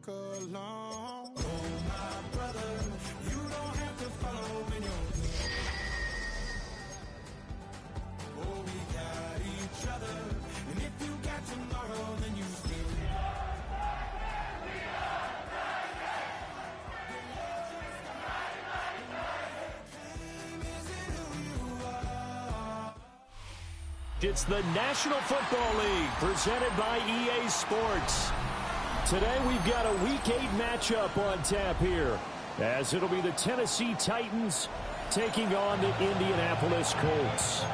walk alone. Oh, my brother, you don't have to follow in your oh, we got each other, and if you got tomorrow, then you still. It's the National Football League presented by EA Sports. Today we've got a Week 8 matchup on tap here, as it'll be the Tennessee Titans taking on the Indianapolis Colts.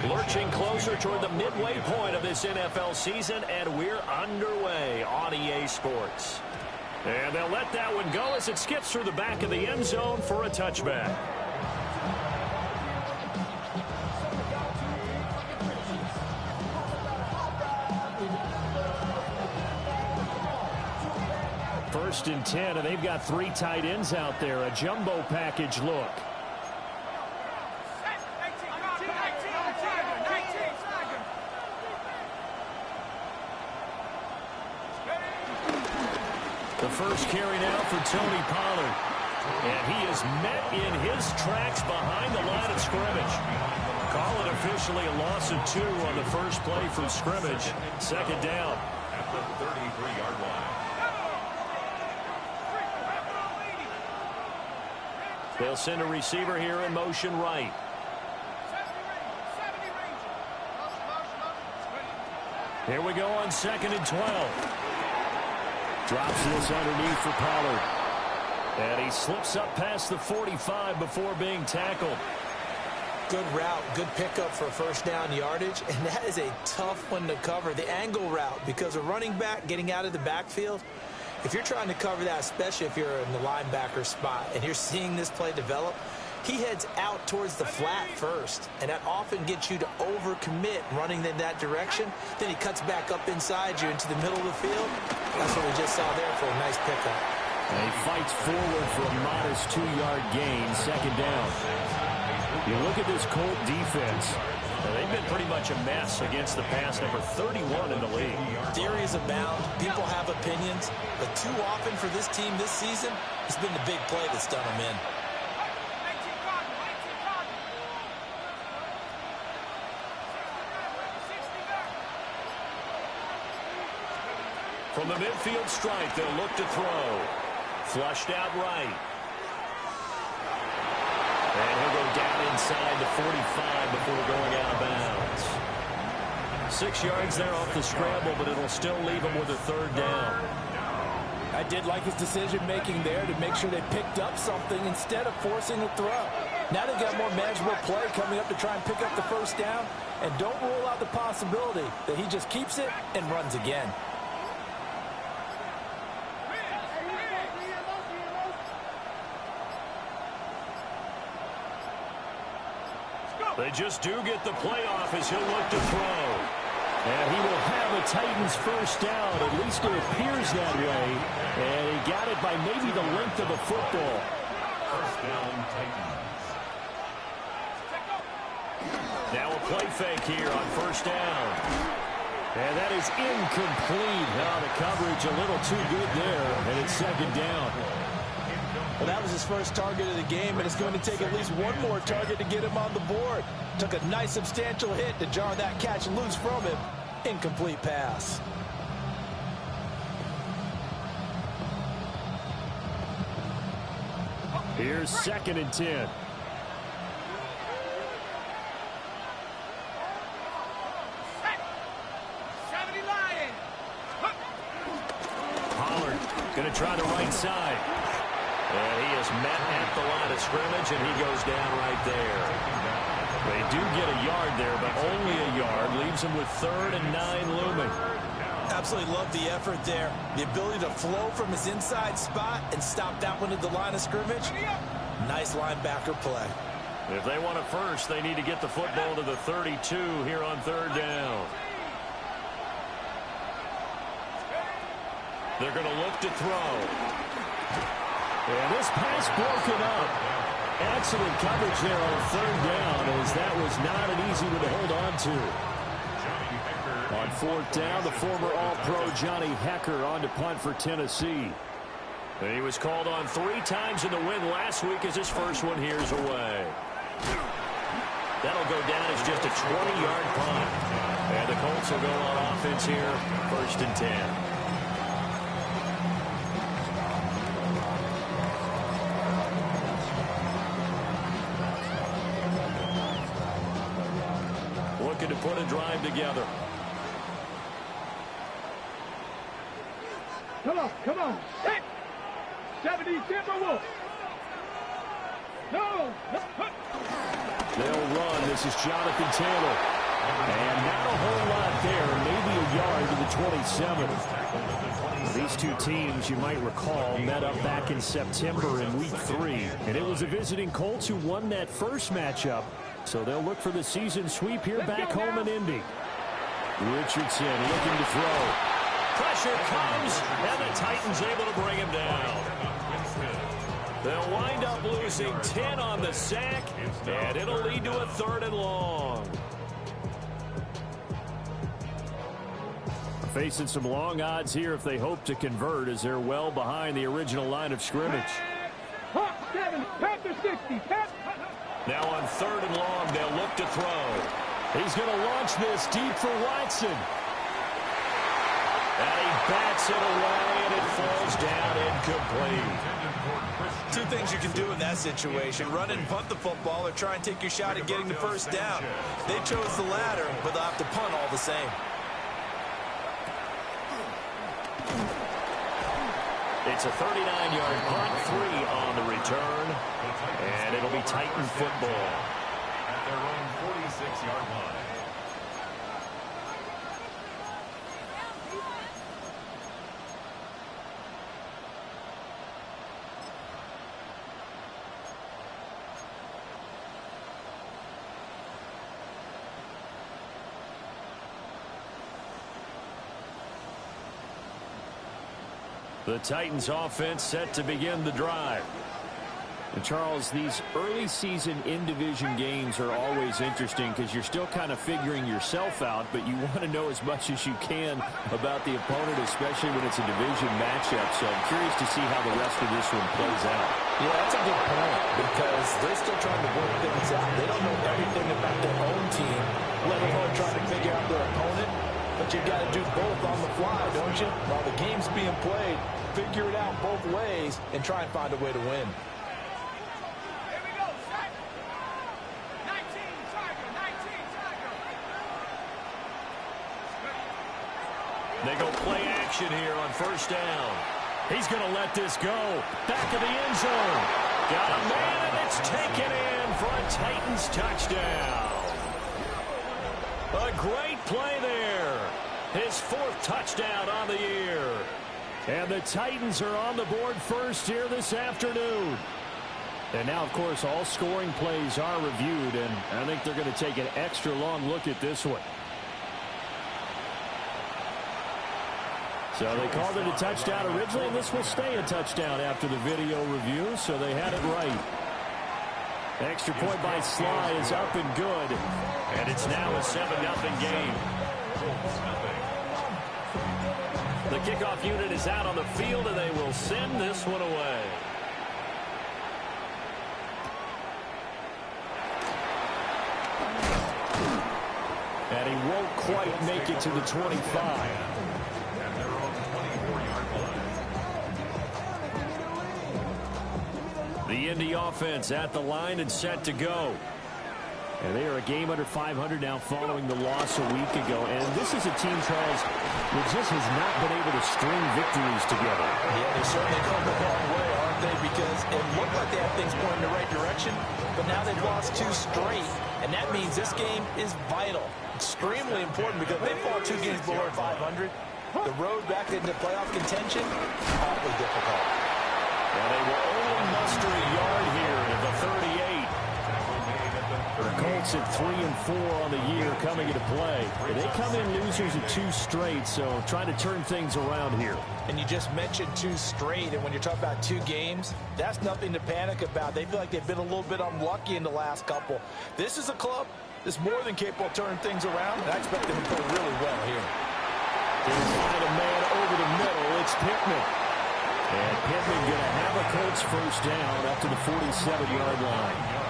Lurching closer toward the midway point of this NFL season, and we're underway on EA Sports. And they'll let that one go as it skips through the back of the end zone for a touchback. First and 10, and they've got 3 tight ends out there. A jumbo package look. The first carry now for Tony Pollard. And he is met in his tracks behind the line of scrimmage. Call it officially a loss of 2 on the first play from scrimmage. Second down. At the 33-yard line. They'll send a receiver here in motion right. Here we go on 2nd and 12. Drops this underneath for Pollard. And he slips up past the 45 before being tackled. Good route, good pickup for first down yardage, and that is a tough one to cover, the angle route, because a running back getting out of the backfield, if you're trying to cover that, especially if you're in the linebacker spot and you're seeing this play develop, he heads out towards the flat first, and that often gets you to overcommit running in that direction. Then he cuts back up inside you into the middle of the field. That's what we just saw there for a nice pickup. And he fights forward for a modest 2-yard gain, second down. You look at this Colt defense. They've been pretty much a mess against the pass, number 31 in the league. Theories abound. People have opinions. But too often for this team this season, it's been the big play that's done them in. From the midfield stripe, they'll look to throw. Flushed out right. And he'll go down inside the 45 before going out of bounds. 6 yards there off the scramble, but it'll still leave him with a third down. I did like his decision-making there to make sure they picked up something instead of forcing a throw. Now they've got more manageable play coming up to try and pick up the first down, and don't rule out the possibility that he just keeps it and runs again. They just do get the playoff as he'll look to throw. And he will have a Titans first down. At least it appears that way. And he got it by maybe the length of the football. First down, Titans. Now a play fake here on first down. And that is incomplete. Now the coverage a little too good there. And it's second down. Well, that was his first target of the game, and it's going to take at least one more target to get him on the board. Took a nice substantial hit to jar that catch loose from him. Incomplete pass. Here's 2nd and 10. Pollard going to try the right side. And he is met at the line of scrimmage, and he goes down right there. They do get a yard there, but only a yard. Leaves him with 3rd and 9 looming. Absolutely love the effort there. The ability to flow from his inside spot and stop that one at the line of scrimmage. Nice linebacker play. If they want a first, they need to get the football to the 32 here on 3rd down. They're going to look to throw. And this pass broken up. Excellent coverage there on third down, as that was not an easy one to hold on to. On fourth down, the former All-Pro Johnny Hekker on to punt for Tennessee. He was called on 3 times in the win last week as his first one here's away. That'll go down as just a 20-yard punt. And the Colts will go on offense here, 1st and 10. Looking to put a drive together. Come on. Hit! 70 Timberwolves. No. They'll run. This is Jonathan Taylor. And not a whole lot there. Maybe a yard to the 27. These two teams, you might recall, met up back in September in Week 3. And it was the visiting Colts who won that first matchup. So they'll look for the season sweep here back home in Indy. Richardson looking to throw. Pressure comes, and the Titans able to bring him down. They'll wind up losing 10 on the sack, and it'll lead to a 3rd and long. Facing some long odds here if they hope to convert, as they're well behind the original line of scrimmage. Hawk 7, Panther 60. Now on 3rd and long, they'll look to throw. He's going to launch this deep for Watson. And he bats it away, and it falls down incomplete. 2 things you can do in that situation: run and punt the football, or try and take your shot at getting the first down. They chose the latter, but they'll have to punt all the same. It's a 39-yard punt, 3 on the return, and it'll be Titan football. At their own 46-yard line. The Titans offense set to begin the drive. And Charles, these early season in-division games are always interesting because you're still kind of figuring yourself out, but you want to know as much as you can about the opponent, especially when it's a division matchup. So I'm curious to see how the rest of this one plays out. Yeah, that's a good point, because they're still trying to work things out. They don't know everything about their own team, let alone trying to figure out their opponent. But you got to do both on the fly, don't you? While the game's being played, figure it out both ways and try and find a way to win. They go play action here on 1st down. He's going to let this go. Back of the end zone. Got a man, and it's taken in for a Titans touchdown. A great play there. His 4th touchdown on the year. And the Titans are on the board first here this afternoon. And now, of course, all scoring plays are reviewed, and I think they're going to take an extra long look at this one. So they called it a touchdown originally, and this will stay a touchdown after the video review, so they had it right. Extra point by Sly is up and good, and it's now a 7-0 game. The kickoff unit is out on the field, and they will send this one away. And he won't quite make it to the 25. The Indy offense at the line and set to go. And they are a game under 500 now following the loss a week ago. And this is a team, Charles, that just has not been able to string victories together. Yeah, they certainly come a long way, aren't they? Because it looked like they had things going in the right direction, but now they've lost 2 straight. And that means this game is vital. Extremely important, because they fall 2 games below 500. The road back into playoff contention, awfully difficult. And they will only muster a yard here to the 38. The Colts at 3-4 on the year coming into play. They come in losers at 2 straight, so trying to turn things around here. And you just mentioned 2 straight, and when you're talking about 2 games, that's nothing to panic about. They feel like they've been a little bit unlucky in the last couple. This is a club that's more than capable of turning things around, and I expect them to play really well here. They'll find a man over the middle. It's Pittman. And Pittman going to have a Colts first down up to the 47-yard line.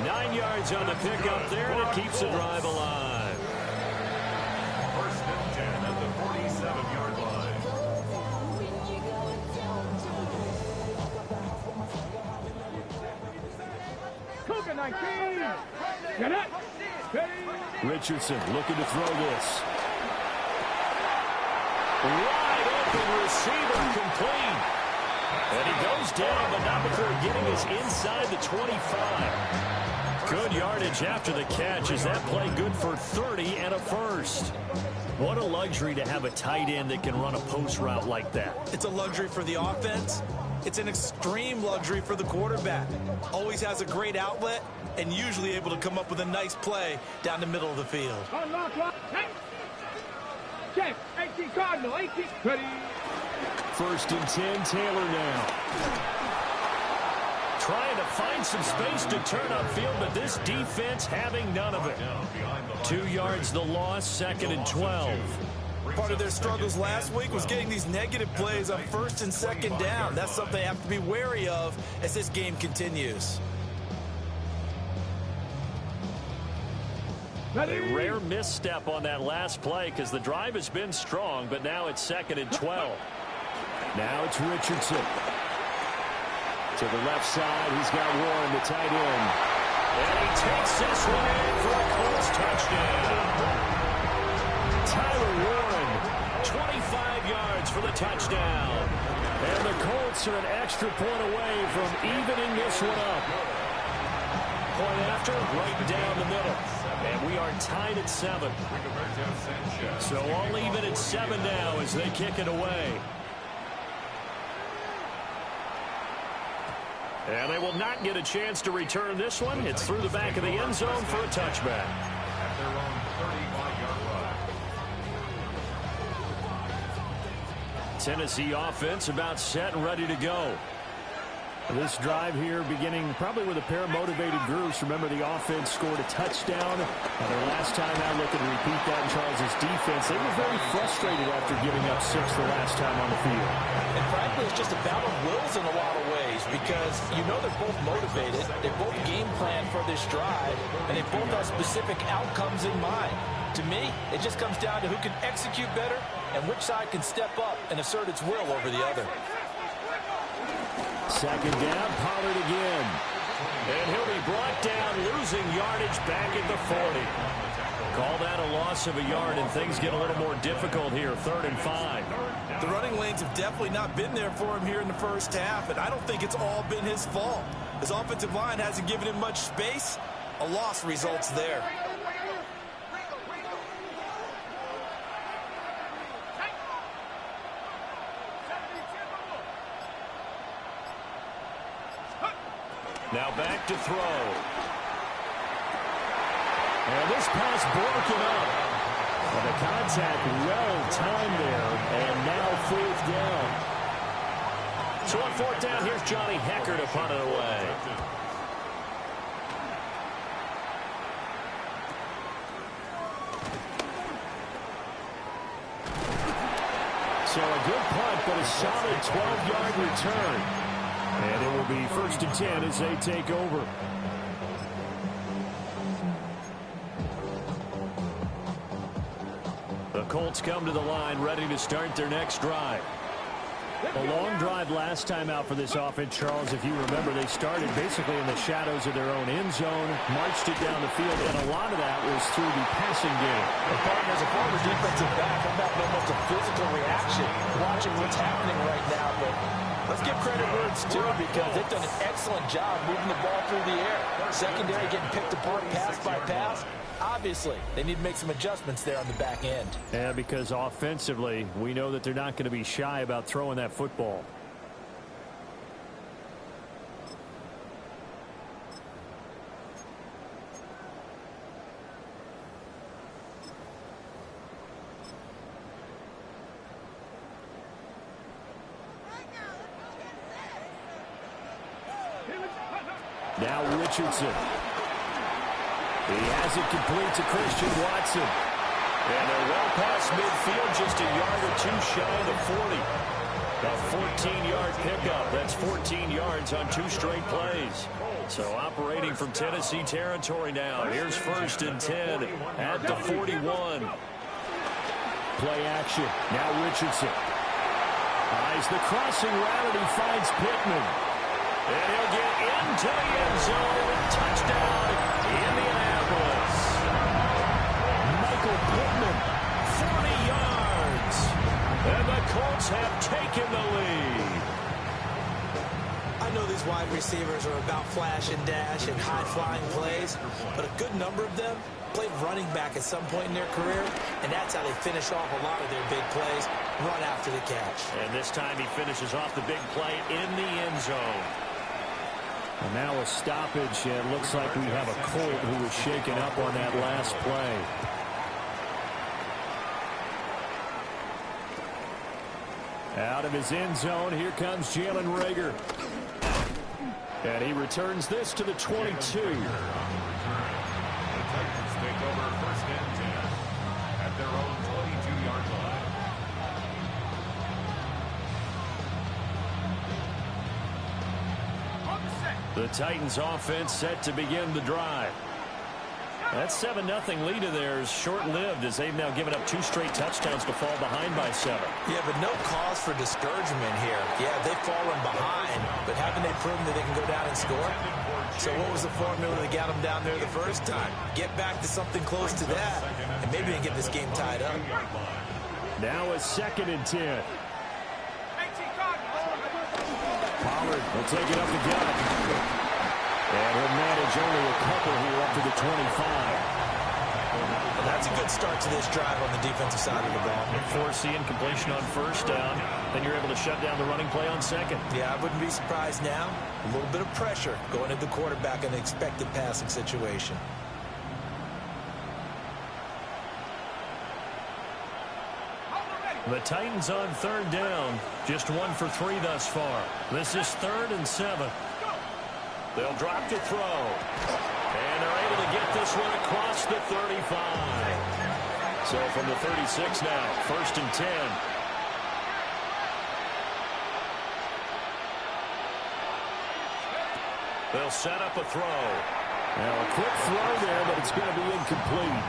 9 yards on the pickup there, and it keeps the drive alive. First and 10 at the 47-yard line. Cougar 19. Get it. Richardson looking to throw this. Wide open receiver, complete. And he goes down, but not before getting us inside the 25. Good yardage after the catch. Is that play good for 30 and a first? What a luxury to have a tight end that can run a post route like that. It's a luxury for the offense. It's an extreme luxury for the quarterback. Always has a great outlet and usually able to come up with a nice play down the middle of the field. Unlock, lock, check. 18 Cardinal, 18. Ready. First and 10, Taylor now. Trying to find some space to turn upfield, but this defense having none of it. 2 yards the loss, 2nd and 12. Part of their struggles last week was getting these negative plays on 1st and 2nd down. That's something they have to be wary of as this game continues. A rare misstep on that last play because the drive has been strong, but now it's 2nd and 12. Now it's Richardson. To the left side, he's got Warren, the tight end. And he takes this one in for a Colts touchdown. Tyler Warren, 25 yards for the touchdown. And the Colts are an extra point away from evening this one up. Point after, right down the middle. And we are tied at 7. So all even at 7 now as they kick it away. And they will not get a chance to return this one. It's through the back of the end zone for a touchback. At their own 35-yard line. Tennessee offense about set and ready to go. This drive here beginning probably with a pair of motivated groups. Remember, the offense scored a touchdown. Their last time out, looking to repeat that in Charles' defense. They were very frustrated after giving up 6 the last time on the field. And frankly, it's just a battle of wills in a lot of ways because you know they're both motivated. They both game plan for this drive, and they both have specific outcomes in mind. To me, it just comes down to who can execute better and which side can step up and assert its will over the other. 2nd down, Pollard again. And he'll be brought down, losing yardage back at the 40. Call that a loss of a yard, and things get a little more difficult here, 3rd and 5. The running lanes have definitely not been there for him here in the first half, and I don't think it's all been his fault. His offensive line hasn't given him much space. A loss results there. Now back to throw. And this pass broken up. And the contact well timed there. And now 4th down. So on 4th down, here's Johnny Hecker to punt it away. So a good punt, but a solid 12-yard return. And it will be 1st and 10 as they take over. The Colts come to the line ready to start their next drive. A long drive last time out for this offense, Charles. If you remember, they started basically in the shadows of their own end zone, marched it down the field, and a lot of that was through the passing game. And partner, as a former defensive back, I'm having almost a physical reaction watching what's happening right now. But let's give credit where it's due because they've done an excellent job moving the ball through the air. Secondary getting picked apart pass by pass. Obviously, they need to make some adjustments there on the back end. Yeah, because offensively, we know that they're not going to be shy about throwing that football. Now Richardson. He has it complete to Christian Watson. And they're well past midfield, just a yard or two shy of the 40. A 14-yard pickup. That's 14 yards on 2 straight plays. So operating from Tennessee territory now. Here's 1st and 10 at the 41. Play action. Now Richardson. Eyes the crossing route, and he finds Pittman. And he'll get into the end zone. Touchdown, Indianapolis. Michael Pittman, 40 yards. And the Colts have taken the lead. I know these wide receivers are about flash and dash and high-flying plays, but a good number of them played running back at some point in their career, and that's how they finish off a lot of their big plays, run after the catch. And this time he finishes off the big play in the end zone. And now a stoppage, and it looks like we have a Colt who was shaken up on that last play. Out of his end zone, here comes Jalen Reagor. And he returns this to the 22. The Titans take over 1st and 10 at their own 22-yard line. The Titans offense set to begin the drive. That 7-0 lead of theirs short-lived as they've now given up 2 straight touchdowns to fall behind by 7. Yeah, but no cause for discouragement here. Yeah, they've fallen behind, but haven't they proven that they can go down and score? So what was the formula that got them down there the first time? Get back to something close to that, and maybe they can get this game tied up. Now a 2nd and 10. Pollard will take it up the gut. And he'll manage only a couple here up to the 25. Well, that's a good start to this drive on the defensive side of the ball. Force the incompletion on 1st down, then you're able to shut down the running play on 2nd. Yeah, I wouldn't be surprised now. A little bit of pressure going at the quarterback in an expected passing situation. The Titans on 3rd down, just 1 for 3 thus far. This is 3rd and 7. They'll drop to throw. And they're able to get this one across the 35. So from the 36 now, 1st and 10. They'll set up a throw. Now a quick throw there, but it's going to be incomplete.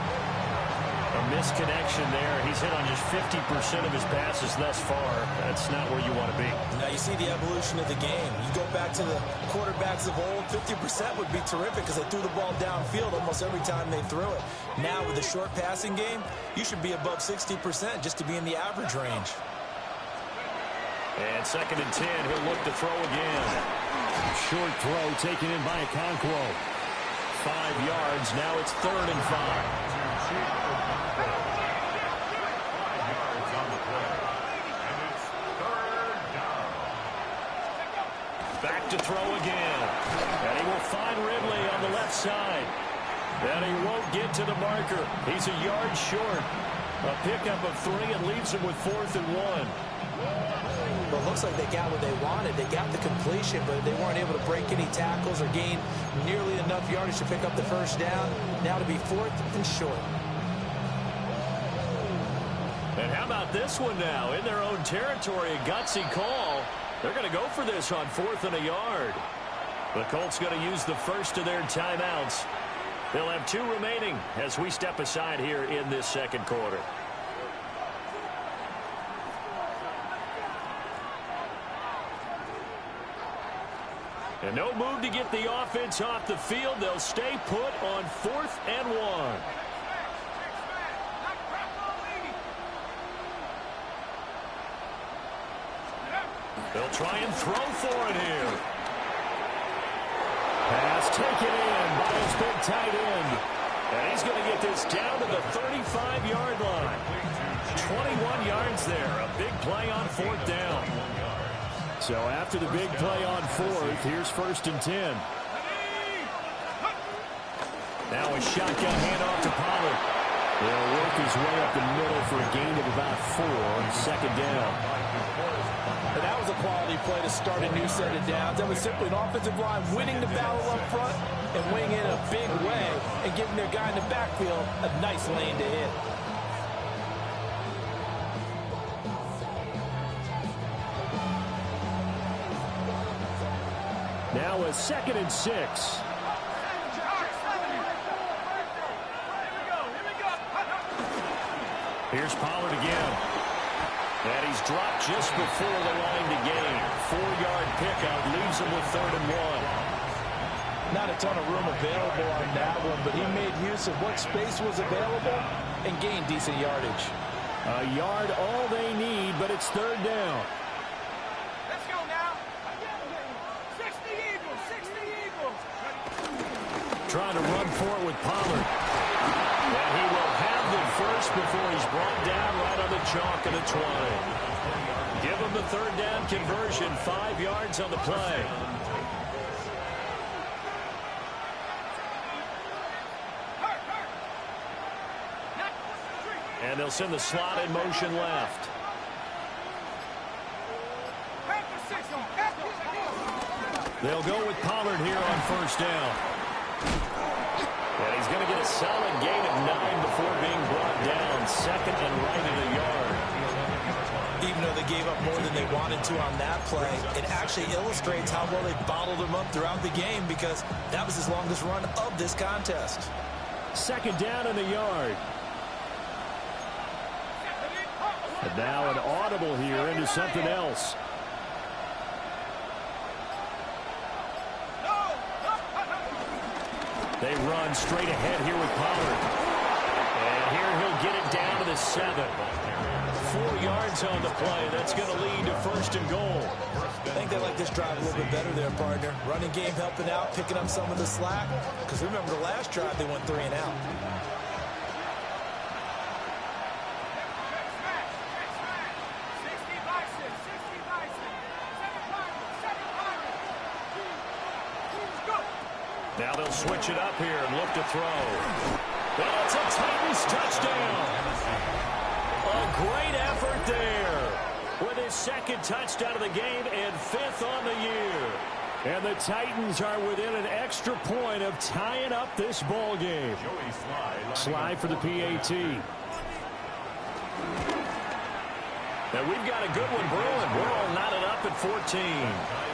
A misconnection there. He's hit on just 50% of his passes thus far. That's not where you want to be. Now you see the evolution of the game. You go back to the quarterbacks of old, 50% would be terrific because they threw the ball downfield almost every time they threw it. Now with the short passing game, you should be above 60% just to be in the average range. And 2nd and 10, he'll look to throw again. Short throw taken in by Okonkwo. 5 yards. Now it's 3rd and 5. Back to throw again. And he will find Ridley on the left side. And he won't get to the marker. He's a yard short. A pickup of 3 and leaves him with 4th and 1. Well, it looks like they got what they wanted. They got the completion, but they weren't able to break any tackles or gain nearly enough yardage to pick up the 1st down. Now to be 4th and short. And how about this one now? In their own territory, a gutsy call. They're going to go for this on 4th and a yard. The Colts going to use the first of their timeouts. They'll have 2 remaining as we step aside here in this 2nd quarter. And no move to get the offense off the field. They'll stay put on 4th and 1. They'll try and throw for it here. Pass taken in by his big tight end. And he's going to get this down to the 35-yard line. 21 yards there. A big play on 4th down. So after the big play on 4th, here's 1st and 10. Now a shotgun handoff to Pollard. He'll work his way up the middle for a gain of about 4 on second down. And that was a quality play to start a new set of downs. That was simply an offensive line winning the battle up front and winning it in a big way and giving their guy in the backfield a nice lane to hit. Now a 2nd and 6. Here's Pollard again. And he's dropped just before the line to gain. 4-yard pickup leaves him with 3rd and 1. Not a ton of room available on that one, but he made use of what space was available and gained decent yardage. A yard all they need, but it's 3rd down. Let's go now. 60 Eagles, 60 Eagles. Trying to run for it with Pollard. And he will have the first before he's brought down right on the chalk of the 20. Give him the 3rd down conversion, 5 yards on the play. And they'll send the slot in motion left. They'll go with Pollard here on 1st down. And he's going to get a solid gain of 9 before being brought down. 2nd and right of the yard. Even though they gave up more than they wanted to on that play, it actually illustrates how well they bottled them up throughout the game because that was his longest run of this contest. 2nd down in the yard. And now an audible here into something else. They run straight ahead here with Pollard. And here he'll get it down to the 7. 4 yards on the play. That's going to lead to 1st and goal. I think they like this drive a little bit better there, partner. Running game helping out, picking up some of the slack. Because remember the last drive, they went 3 and out. Now they'll switch it up here and look to throw. That's a Titans touchdown. A great effort there with his 2nd touchdown of the game and 5th on the year. And the Titans are within an extra point of tying up this ball game. Slide for the PAT. And we've got a good one brewing. We're all knotted up at 14.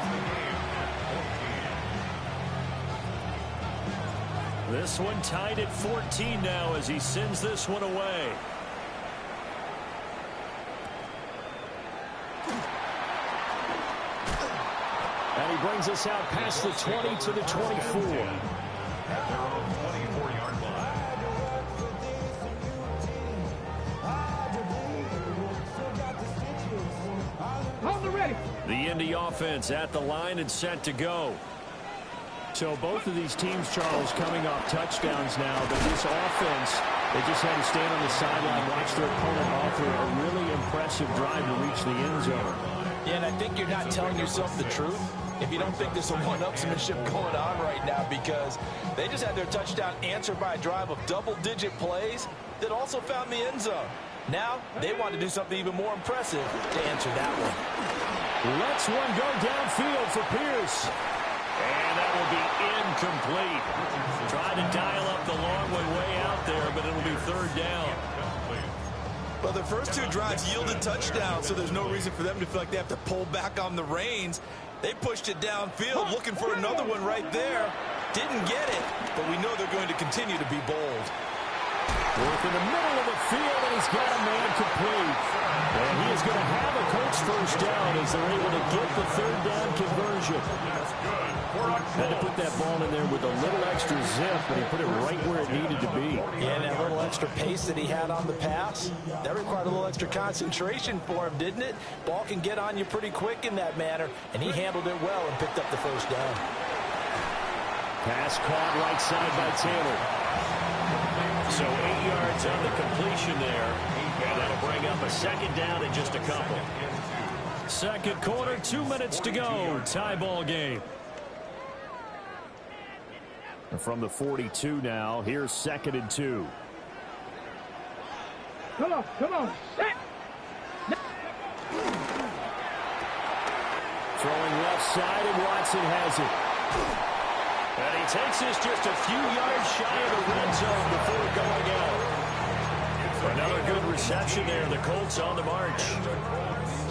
This one tied at 14 now as he sends this one away. And he brings us out past the 20 to the 24. Hold it ready. The Indy offense at the line and set to go. So both of these teams, Charles, coming off touchdowns now, but this offense, they just had to stand on the sideline, watch their opponent offer a really impressive drive to reach the end zone. Yeah, and I think you're not telling yourself the truth if you don't think there's some one-upsmanship going on right now, because they just had their touchdown answered by a drive of double-digit plays that also found the end zone. Now they want to do something even more impressive to answer that one. Lets one go downfield for Pierce. And that will be incomplete. Trying to dial up the long one way out there, but it'll be 3rd down. Well, their first 2 drives yielded touchdowns, so there's no reason for them to feel like they have to pull back on the reins. They pushed it downfield, looking for another one right there. Didn't get it, but we know they're going to continue to be bold. Worth in the middle of the field, and he's got a man complete. And he is going to have a Colts 1st down as they're able to get the 3rd down conversion. Had to put that ball in there with a little extra zip, but he put it right where it needed to be. Yeah, and that little extra pace that he had on the pass, that required a little extra concentration for him, didn't it? Ball can get on you pretty quick in that manner, and he handled it well and picked up the 1st down. Pass caught right side by Taylor. So 8 yards on the completion there, and that'll bring up a 2nd down in just a couple. 2nd quarter, 2 minutes to go. Tie ball game. From the 42 now, here's 2nd and 2. Come on. Set. Throwing left side, and Watson has it. And he takes this just a few yards shy of the red zone before going out. Another good reception there. The Colts on the march.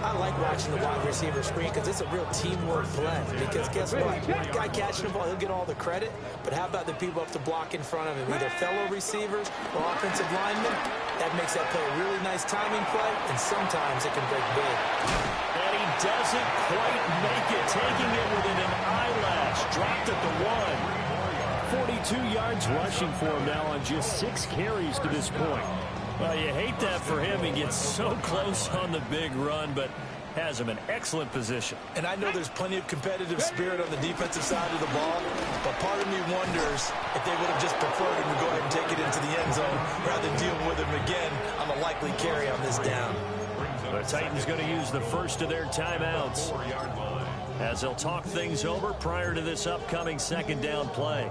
I like watching the wide receiver screen because it's a real teamwork play. Because guess what? The guy catching the ball, he'll get all the credit. But how about the people up to block in front of him, either fellow receivers or offensive linemen? That makes that play a really nice timing play, and sometimes it can break big. And he doesn't quite make it, taking it within an eyelash. Dropped at the 1. 42 yards rushing for him now on just 6 carries to this point. Well, you hate that for him. He gets so close on the big run, but has him in excellent position. And I know there's plenty of competitive spirit on the defensive side of the ball, but part of me wonders if they would have just preferred him to go ahead and take it into the end zone rather than deal with him again on a likely carry on this down. The Titans going to use the first of their timeouts as they'll talk things over prior to this upcoming second down play.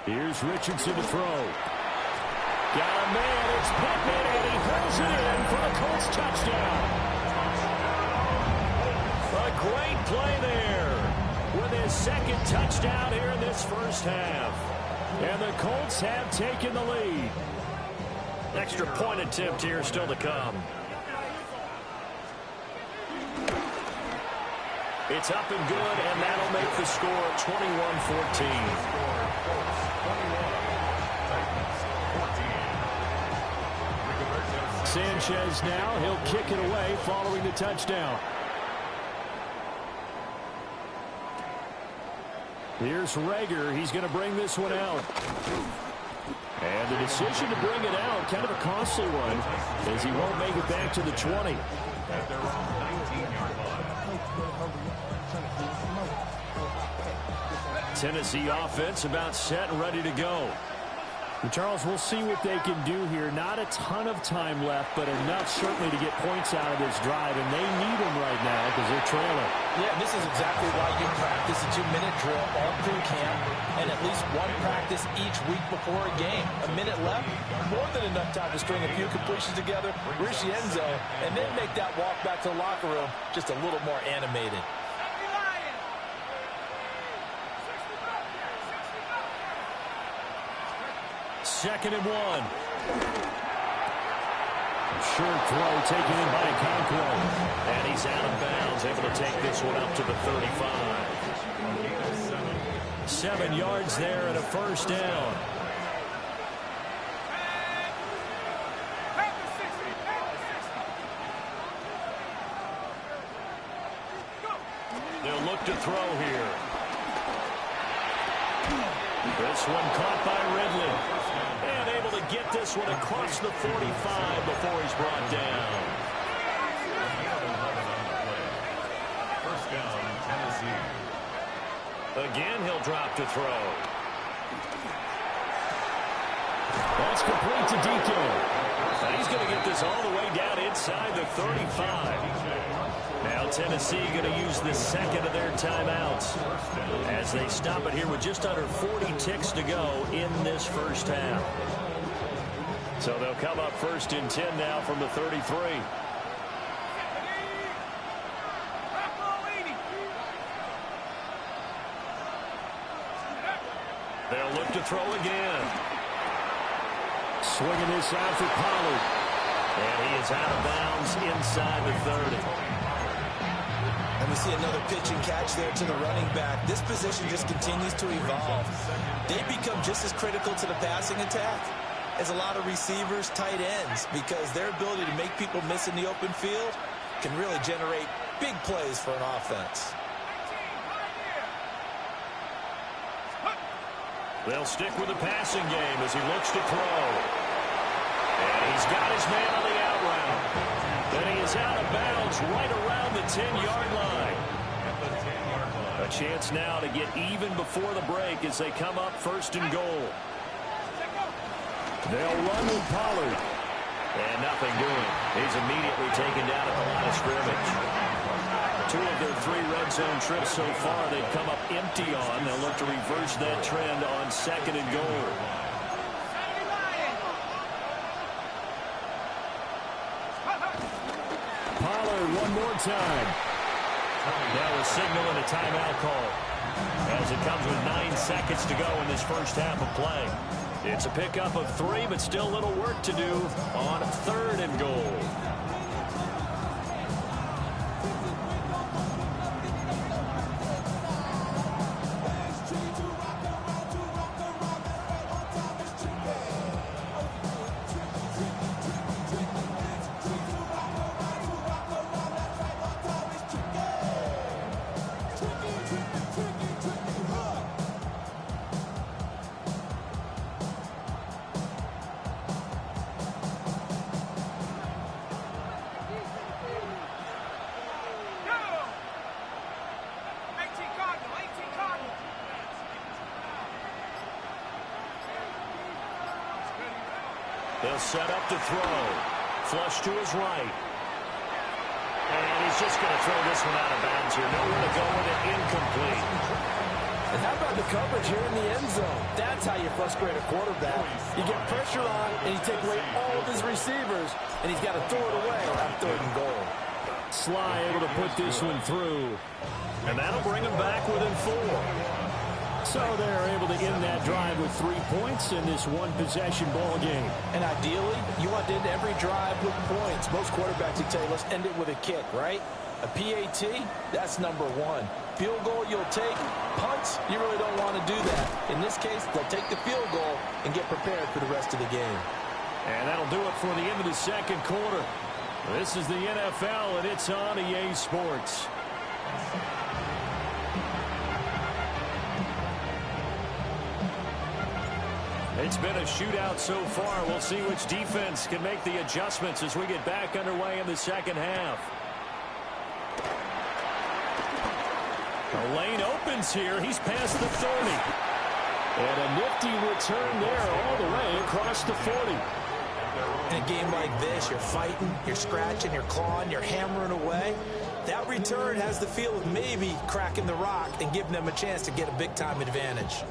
Here's Richardson to throw. Got a man, it's Pittman, and he hurls it in for a Colts touchdown. A great play there with his second touchdown here in this first half. And the Colts have taken the lead. Extra point attempt here still to come. It's up and good, and that'll make the score 21-14. Sanchez now, he'll kick it away following the touchdown. Here's Rager. He's going to bring this one out. And the decision to bring it out, kind of a costly one, as he won't make it back to the 20. Tennessee offense about set and ready to go. And Charles, we'll see what they can do here. Not a ton of time left, but enough certainly to get points out of this drive, and they need them right now because they're trailing. Yeah, this is exactly why you practice a 2-minute drill all through camp and at least one practice each week before a game. A minute left, more than enough time to string a few completions together, reach the end zone, and then make that walk back to the locker room just a little more animated. Second and 1. Short throw taken in by Conquo. And he's out of bounds, able to take this one up to the 35. 7 yards there and a first down. They'll look to throw here. This one caught by Ridley. And able to get this one across the 45 before he's brought down. First down, Tennessee. Again, he'll drop to throw. That's complete to DK. He's going to get this all the way down inside the 35. Now Tennessee going to use the second of their timeouts as they stop it here with just under 40 ticks to go in this first half. So they'll come up first and 10 now from the 33. They'll look to throw again. Swinging this out for Pollard. And he is out of bounds inside the 30. And we see another pitch and catch there to the running back. This position just continues to evolve. They become just as critical to the passing attack as a lot of receivers, tight ends, because their ability to make people miss in the open field can really generate big plays for an offense. They'll stick with the passing game as he looks to throw. And he's got his man on the out route. Then he is out of bounds right around the 10-yard line. A chance now to get even before the break as they come up first and goal. They'll run with Pollard. And nothing doing. He's immediately taken down at the line of scrimmage. 2 of their 3 red zone trips so far, they've come up empty on. They'll look to reverse that trend on 2nd and goal. Pollard one more time. Now a signal and a timeout call as it comes with 9 seconds to go in this first half of play. It's a pickup of 3, but still little work to do on 3rd and goal. They'll set up to throw. Flush to his right. And he's just going to throw this one out of bounds here. Nowhere to go with it. Incomplete. And how about the coverage here in the end zone? That's how you frustrate a quarterback. You get pressure on, and you take away all of his receivers, and he's got to throw it away on 3rd and goal. Sly able to put this one through. And that'll bring him back within 4. So they're able to end that drive with 3 points in this one-possession ball game. And ideally, you want to end every drive with points. Most quarterbacks would tell you, let's end it with a kick, right? A PAT, that's number 1. Field goal you'll take. Punts, you really don't want to do that. In this case, they'll take the field goal and get prepared for the rest of the game. And that'll do it for the end of the 2nd quarter. This is the NFL, and it's on EA Sports. It's been a shootout so far. We'll see which defense can make the adjustments as we get back underway in the 2nd half. The lane opens here. He's past the 30. And a nifty return there all the way across the 40. In a game like this, you're fighting, you're scratching, you're clawing, you're hammering away. That return has the feel of maybe cracking the rock and giving them a chance to get a big-time advantage.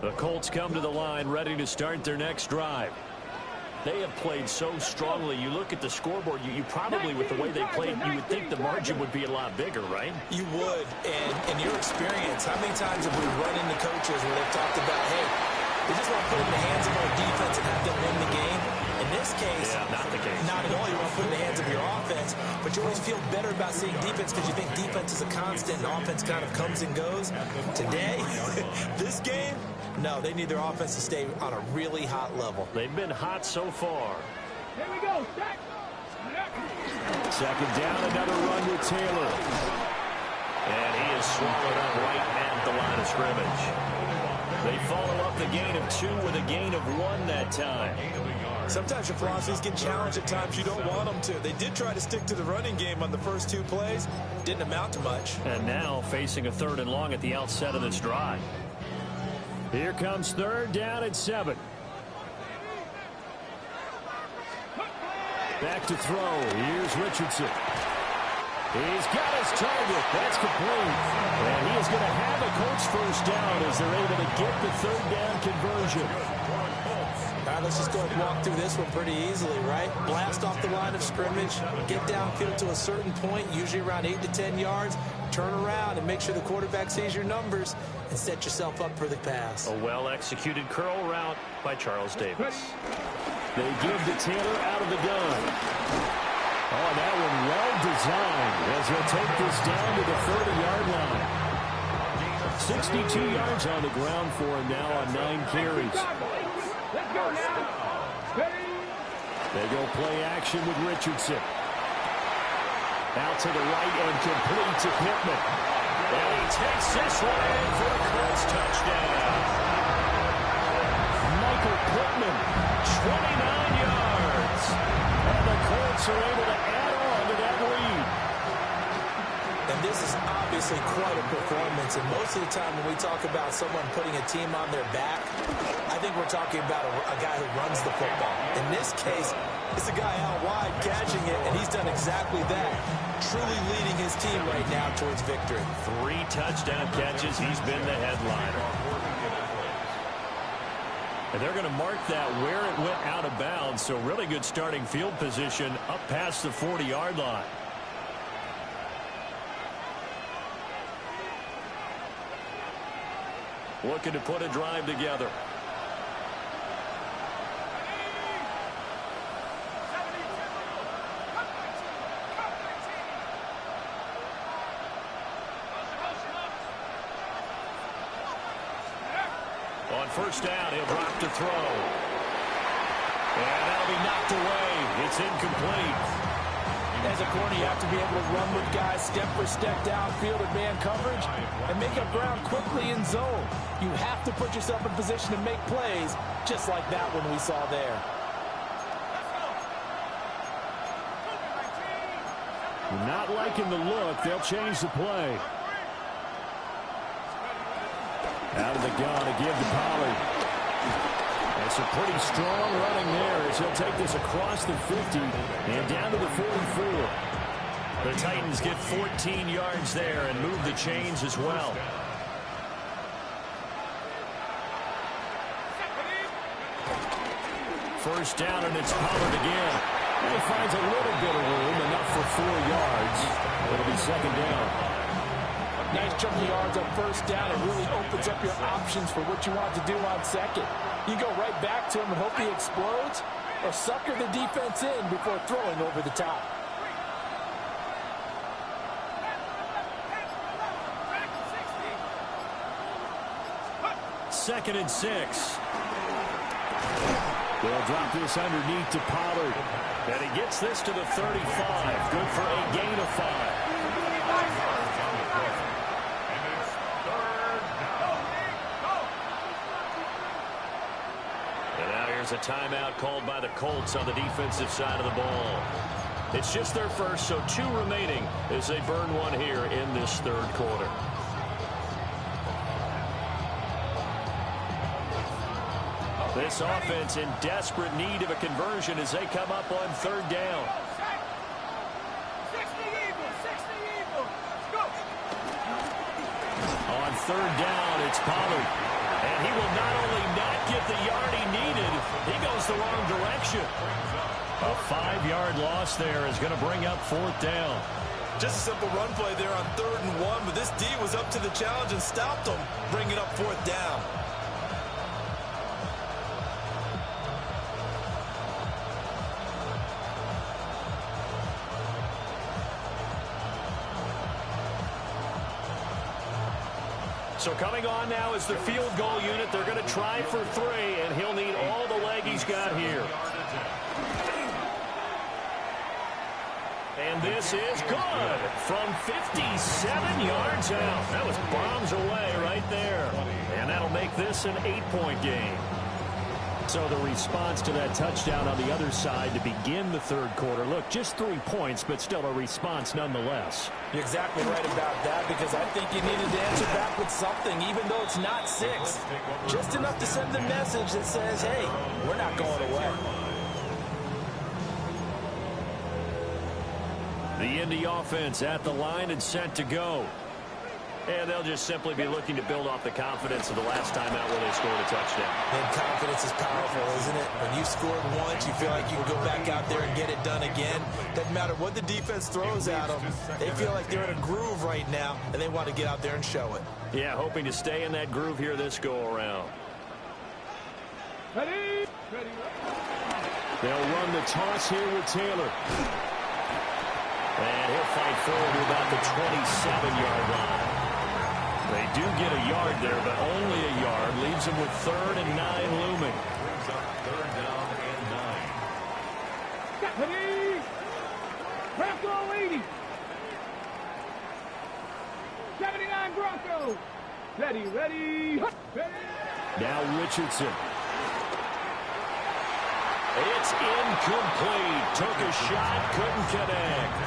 The Colts come to the line ready to start their next drive. They have played so strongly. You look at the scoreboard, you probably, with the way they played, you would think the margin would be a lot bigger, right? You would. And in your experience, how many times have we run into coaches where they've talked about, hey, we just want to put it in the hands of our defense and have them win the game? In this case, not the case. Not at all. You want to put it in the hands of your offense, but you always feel better about seeing defense because you think defense is a constant and offense kind of comes and goes. Today, this game, no, they need their offense to stay on a really hot level. They've been hot so far. Here we go, Stack. 2nd down, another run with Taylor. And he is swallowed up right at the line of scrimmage. They follow up the gain of 2 with a gain of 1 that time. Sometimes your philosophies get challenged at times you don't want them to. They did try to stick to the running game on the first 2 plays. Didn't amount to much. And now facing a 3rd and long at the outset of this drive. Here comes 3rd down at 7. Back to throw. Here's Richardson. He's got his target. That's complete. And he is going to have a Colts first down as they're able to get the 3rd down conversion. All right, let's just go ahead and walk through this one pretty easily, right? Blast off the line of scrimmage, get downfield to a certain point, usually around 8 to 10 yards, turn around and make sure the quarterback sees your numbers and set yourself up for the pass. A well-executed curl route by Charles Davis. They give to Taylor out of the gun. Oh, that one well designed as he'll take this down to the 30-yard line. 62 yards on the ground for him now on 9 carries. Let's go now. They go play action with Richardson. Out to the right and complete to Pittman. And he takes this one in for the Colts touchdown. Michael Pittman, 29 yards. And the Colts are able to add on to that lead. And this is obviously quite a performance. In most most of the time when we talk about someone putting a team on their back, I think we're talking about a guy who runs the football. In this case, it's a guy out wide catching it, and he's done exactly that, truly leading his team right now towards victory. 3 touchdown catches. He's been the headliner. And they're going to mark that where it went out of bounds, so really good starting field position up past the 40-yard line. Looking to put a drive together. On first down, he'll drop to throw. And that'll be knocked away. It's incomplete. As a corner, you have to be able to run with guys step for step downfield in man coverage and make up ground quickly in zone. You have to put yourself in position to make plays, just like that one we saw there. Not liking the look. They'll change the play. Out of the gun again to Pollard. That's a pretty strong running there as he'll take this across the 50 and down to the 44. The Titans get 14 yards there and move the chains as well. First down, and it's Pollard again. And he finds a little bit of room, enough for 4 yards. It'll be second down. Nice chunk of yards on first down. It really opens up your options for what you want to do on second. You go right back to him and hope he explodes, or sucker the defense in before throwing over the top. Second and 6. They'll drop this underneath to Pollard. And he gets this to the 35. Good for a gain of 5. And now here's a timeout called by the Colts on the defensive side of the ball. It's just their first, so 2 remaining as they burn one here in this third quarter. This offense in desperate need of a conversion as they come up on third down. 60 Eagles, 60 Eagles. Go. On third down, it's Pollard. And he will not only not get the yard he needed, he goes the wrong direction. A 5-yard loss there is going to bring up fourth down. Just a simple run play there on 3rd and 1, but this D was up to the challenge and stopped him, bringing up fourth down. So coming on now is the field goal unit. They're going to try for 3, and he'll need all the leg he's got here. And this is good from 57 yards out. That was bombs away right there. And that'll make this an 8-point game. So the response to that touchdown on the other side to begin the third quarter. Look, just 3 points, but still a response nonetheless. You're exactly right about that, because I think you needed to answer back with something, even though it's not 6. Just enough to send the message that says, hey, we're not going away. The Indy offense at the line and set to go. And they'll just simply be looking to build off the confidence of the last time out where they scored a touchdown. And confidence is powerful, isn't it? When you scored once, you feel like you can go back out there and get it done again. Doesn't matter what the defense throws at them. They feel like they're in a groove right now, and they want to get out there and show it. Yeah, hoping to stay in that groove here this go-around. Ready? They'll run the toss here with Taylor. And he'll fight forward to about the 27-yard line. They do get a yard there, but only a yard. Leaves them with 3rd and 9 looming. Third down and 9. Ready? Bronco 80. 79 Bronco. Ready. Ready. Now Richardson. It's It's incomplete. Took a shot, couldn't connect.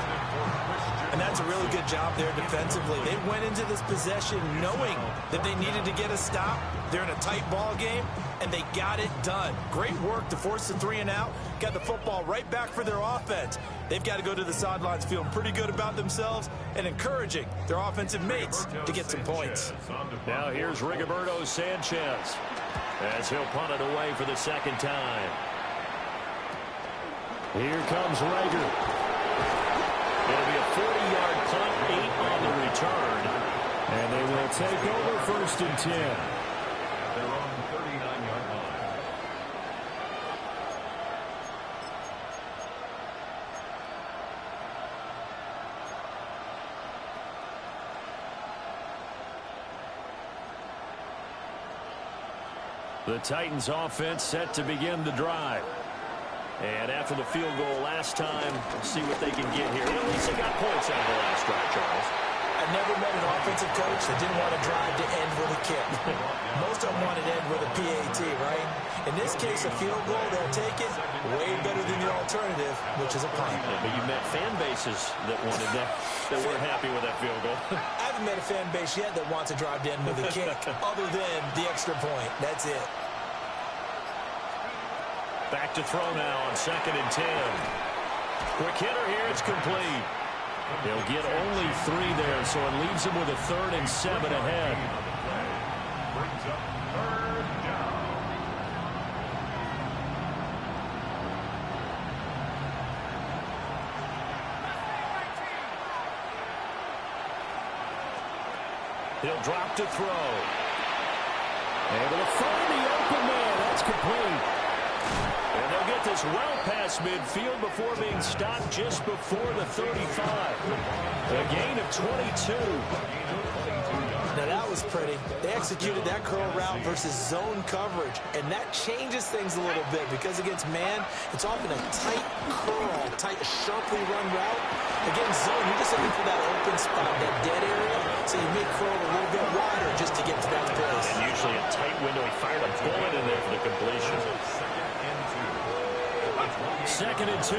And that's a really good job there defensively. They went into this possession knowing that they needed to get a stop. They're in a tight ball game, and they got it done. Great work to force the 3 and out. Got the football right back for their offense. They've got to go to the sidelines feeling pretty good about themselves and encouraging their offensive mates to get some points. Now here's Rigoberto Sanchez as he'll punt it away for the second time. Here comes Rager. It'll be a 40-yard punt, 8 on the return. And they will take over 1st and 10. They're on the 39-yard line. The Titans offense set to begin the drive. And after the field goal last time, we'll see what they can get here. At least they got points out of the last drive, Charles. I've never met an offensive coach that didn't want to drive to end with a kick. Most of them wanted to end with a PAT, right? In this case, a field goal, they'll take it way better than the alternative, which is a punt. Yeah, but you met fan bases that wanted that weren't happy with that field goal. I haven't met a fan base yet that wants to drive to end with a kick other than the extra point. That's it. Back to throw now on 2nd and 10. Quick hitter here. It's complete. They'll get only 3 there, so it leaves them with a 3rd and 7 ahead. Brings up 3rd down. He'll drop to throw. Able to find the open man. That's complete. And they'll get this well past midfield before being stopped just before the 35. A gain of 22. Now that was pretty. They executed that curl route versus zone coverage, and that changes things a little bit because against man, it's often a tight curl, tight, sharply run route. Against zone, you're just looking for that open spot, that dead area, so you may curl a little bit wider just to get to that place. And usually a tight window. He fired a bullet in there for the completion. 2nd and 2.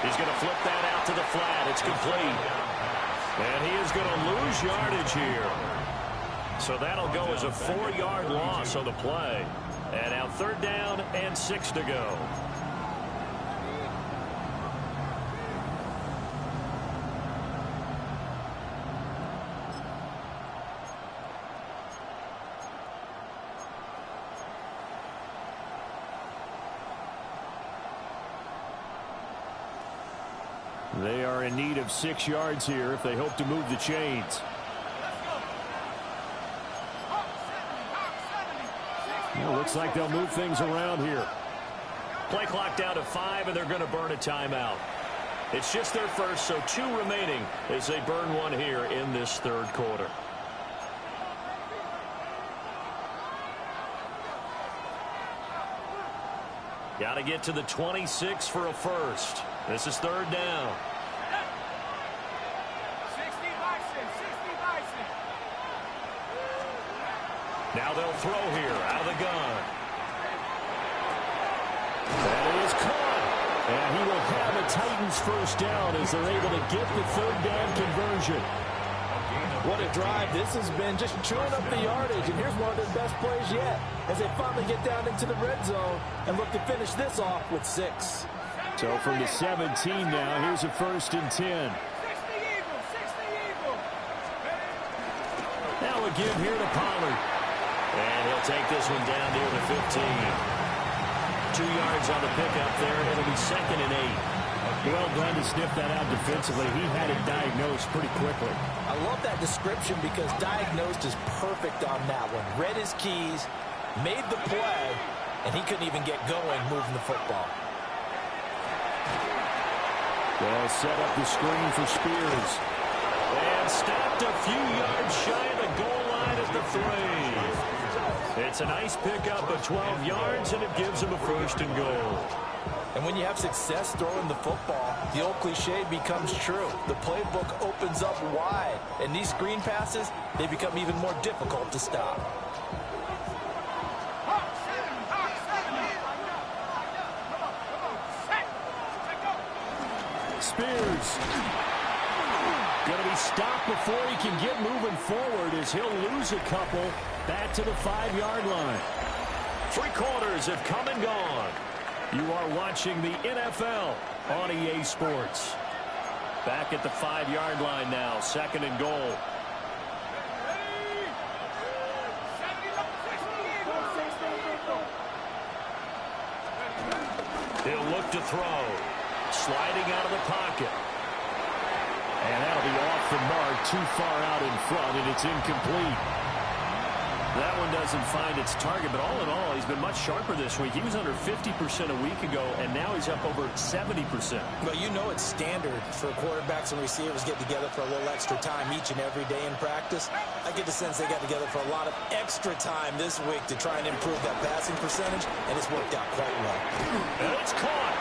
He's going to flip that out to the flat. It's complete. And he is going to lose yardage here. So that'll go as a 4-yard loss on the play. And now 3rd down and 6 to go. They are in need of 6 yards here if they hope to move the chains. Well, looks like they'll move things around here. Play clock down to 5, and they're going to burn a timeout. It's just their first, so 2 remaining as they burn one here in this 3rd quarter. Got to get to the 26 for a first. This is 3rd down. 60 Bison. Now they'll throw here out of the gun. That is caught. And he will have a Titans first down as they're able to get the 3rd down conversion. What a drive this has been, just chewing up the yardage. And here's one of their best plays yet as they finally get down into the red zone and look to finish this off with 6. So from the 17 now, here's a 1st and 10. 60 Eagle. Now a give here to Pollard. And he'll take this one down near the 15. 2 yards on the pickup there. It'll be 2nd and 8. Well done to sniff that out defensively. He had it diagnosed pretty quickly. I love that description because diagnosed is perfect on that one. Read his keys, made the play, and he couldn't even get going moving the football. They'll set up the screen for Spears. And stopped a few yards shy of the goal line at the 3. It's a nice pickup of 12 yards, and it gives him a 1st and goal. And when you have success throwing the football, the old cliche becomes true. The playbook opens up wide, and these screen passes, they become even more difficult to stop. Spears. Going to be stopped before he can get moving forward as he'll lose a couple back to the 5-yard line. 3 quarters have come and gone. You are watching the NFL on EA Sports. Back at the 5-yard line now, 2nd and goal. He'll look to throw. Sliding out of the pocket. And that'll be off the mark, too far out in front, and it's incomplete. That one doesn't find its target, but all in all, he's been much sharper this week. He was under 50% a week ago, and now he's up over 70%. Well, you know it's standard for quarterbacks and receivers get together for a little extra time each and every day in practice. I get the sense they got together for a lot of extra time this week to try and improve that passing percentage, and it's worked out quite well. And it's caught.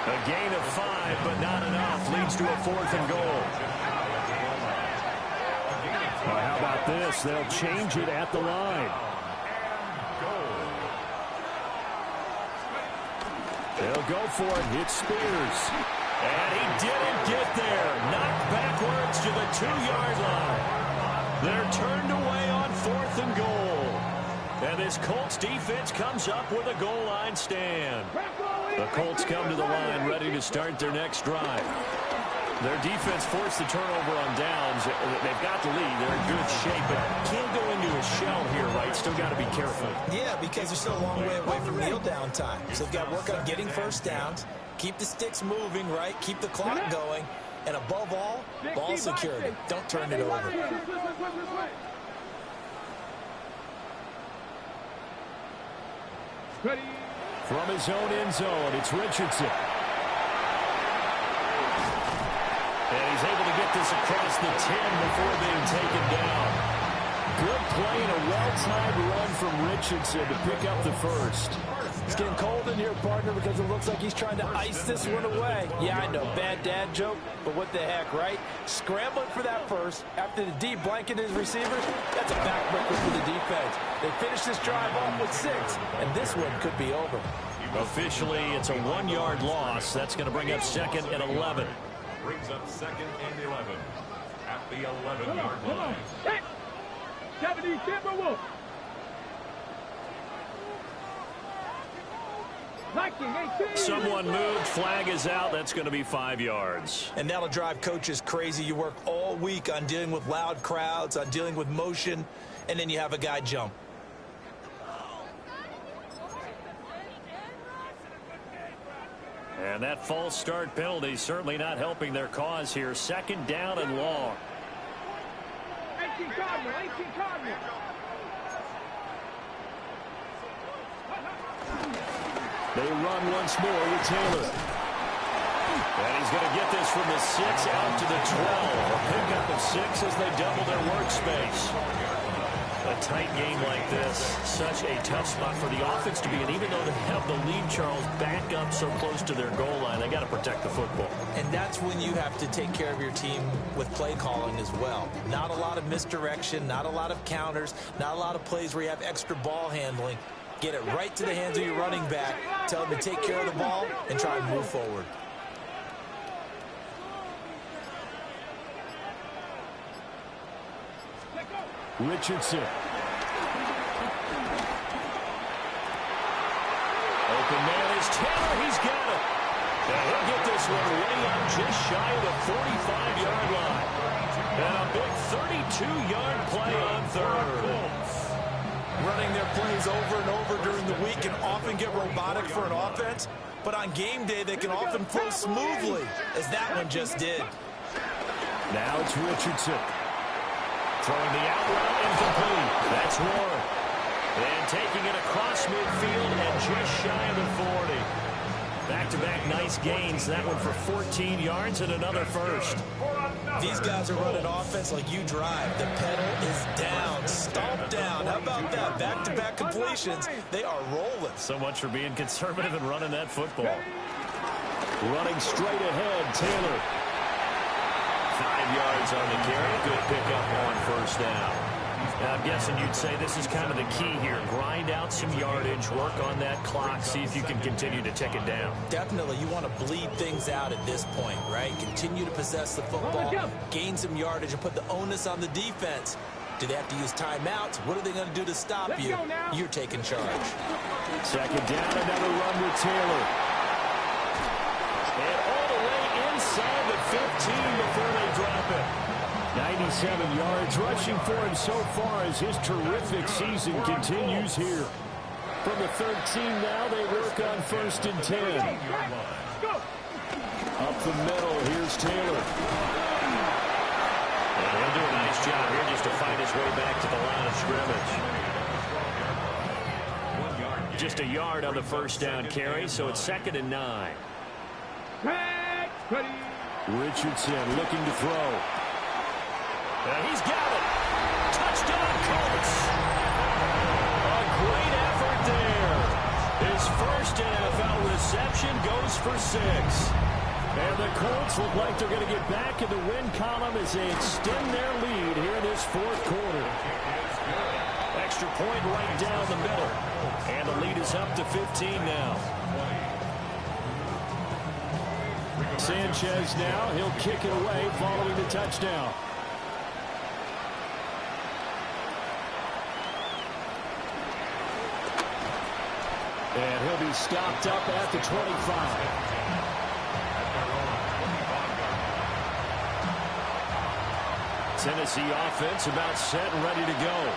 A gain of 5, but not enough. Leads to a 4th and goal. How about this? They'll change it at the line. They'll go for it. Hits Spears. And he didn't get there. Knocked backwards to the 2-yard line. They're turned away on 4th and goal. And this Colts defense comes up with a goal line stand. The Colts come to the line ready to start their next drive. Their defense forced the turnover on downs. They've got the lead. They're in good shape, but can't go into a shell here, right? Still got to be careful. Yeah, because they're still a long way away from kneel down time. So they've got to work on getting first downs, keep the sticks moving, right? Keep the clock going. And above all, ball security. Don't turn it over. From his own end zone, it's Richardson. And he's able to get this across the 10 before being taken down. Good play and a well-timed run from Richardson to pick up the first. It's getting cold in here, partner, because it looks like he's trying to ice this one away. Yeah, I know, bad dad joke, but what the heck, right? Scrambling for that first after the D blanketed his receivers. That's a backbreaker for the defense. They finished this drive off with 6, and this one could be over. Officially, it's a 1-yard loss. That's going to bring up 2nd and 11. Brings up 2nd and 11 at the 11-yard line. 70 Timberwolves. Someone moved. Flag is out. That's going to be 5 yards. And that'll drive coaches crazy. You work all week on dealing with loud crowds, on dealing with motion, and then you have a guy jump. And that false start penalty certainly not helping their cause here. 2nd down and long. 18 Cardinal. They run once more with Taylor. And he's going to get this from the 6 out to the 12. A pickup of 6 as they double their workspace. A tight game like this, such a tough spot for the offense to be in. Even though they have the lead, Charles, back up so close to their goal line, they got to protect the football. And that's when you have to take care of your team with play calling as well. Not a lot of misdirection, not a lot of counters, not a lot of plays where you have extra ball handling. Get it right to the hands of your running back, tell him to take care of the ball, and try and move forward. Richardson. Open man is Taylor. He's got it. And he'll get this one way up just shy of the 45-yard line. And a big 32-yard play on 3rd. Running their plays over and over during the week can often get robotic for an offense, but on game day they can often flow smoothly, as that one just did. Now it's Richardson. Throwing the out route incomplete. That's Warren. And taking it across midfield and just shy of the 40. Back-to-back nice gains. That one for 14 yards and another first. These guys are running offense like you drive. The pedal is down, stomped down. How about that? Back-to-back completions. They are rolling. So much for being conservative and running that football. Running straight ahead, Taylor. 5 yards on the carry. Good pickup on 1st down. I'm guessing you'd say this is kind of the key here. Grind out some yardage, work on that clock, see if you can continue to tick it down. Definitely, you want to bleed things out at this point, right? Continue to possess the football, gain some yardage, and put the onus on the defense. Do they have to use timeouts? What are they going to do to stop you? You're taking charge. Second down, another run with Taylor. And all the way inside the 15 before they drop it. 97 yards rushing for him so far as his terrific season continues here. From the 13 now, they work on 1st and 10. Up the middle, here's Taylor. And he'll do a nice job here just to find his way back to the line of scrimmage. Just a yard on the first down carry, so it's 2nd and 9. Richardson looking to throw. He's got it. Touchdown, Colts. A great effort there. His first NFL reception goes for 6. And the Colts look like they're going to get back in the win column as they extend their lead here in this 4th quarter. Extra point right down the middle. And the lead is up to 15 now. Sanchez now. He'll kick it away following the touchdown. And he'll be stopped up at the 25. Tennessee offense about set and ready to go.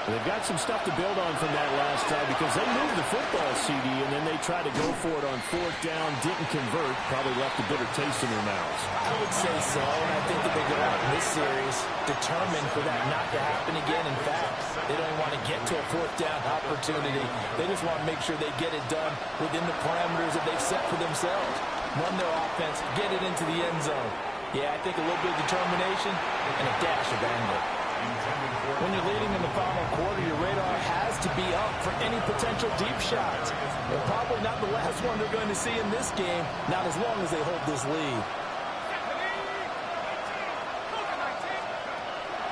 They've got some stuff to build on from that last drive because they moved the football, CD, and then they tried to go for it on 4th down, didn't convert, probably left a bitter taste in their mouths. I would say so, and I think that they go out in this series determined for that not to happen again. In fact, they don't even want to get to a 4th down opportunity. They just want to make sure they get it done within the parameters that they've set for themselves. Run their offense, get it into the end zone. Yeah, I think a little bit of determination and a dash of anger. When you're leading in the final quarter, your radar has to be up for any potential deep shots. And probably not the last one they're going to see in this game, not as long as they hold this lead.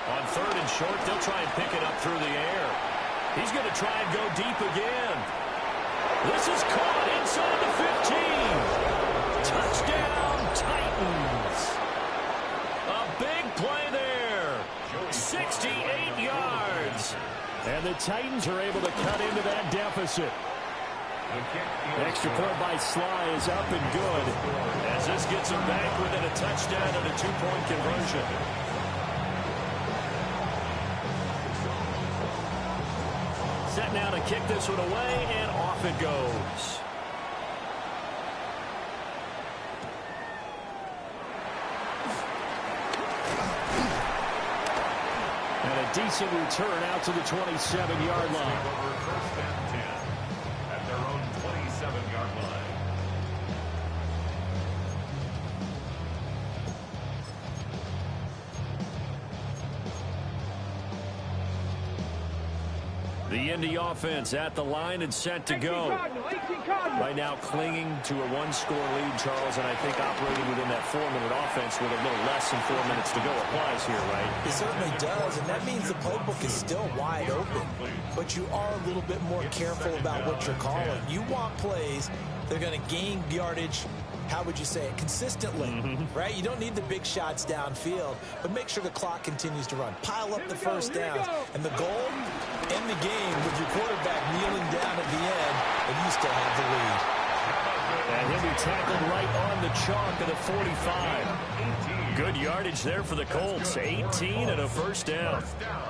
On 3rd and short, they'll try and pick it up through the air. He's going to try and go deep again. This is caught inside the 15. Touchdown, Titans. A big play there. 68 yards. And the Titans are able to cut into that deficit. Extra point by Sly is up and good as this gets them back within a touchdown and a 2-point conversion. Set now to kick this one away, and off it goes. And a decent return out to the 27-yard line. Over 1st and 10 at their own 27-yard line. The Indy offense at the line and set to go. Right now clinging to a 1-score lead, Charles, and I think operating within that 4-minute offense with a little less than 4 minutes to go applies here, right? It certainly does, and that means the playbook is still wide open. But you are a little bit more careful about what you're calling. You want plays that are going to gain yardage, how would you say it, consistently, right? You don't need the big shots downfield, but make sure the clock continues to run. Pile up the first downs. And the goal, end the game with your quarterback kneeling down at the end, and you still have the lead. And he'll be tackled right on the chalk of the 45. Good yardage there for the Colts. 18 and a first down.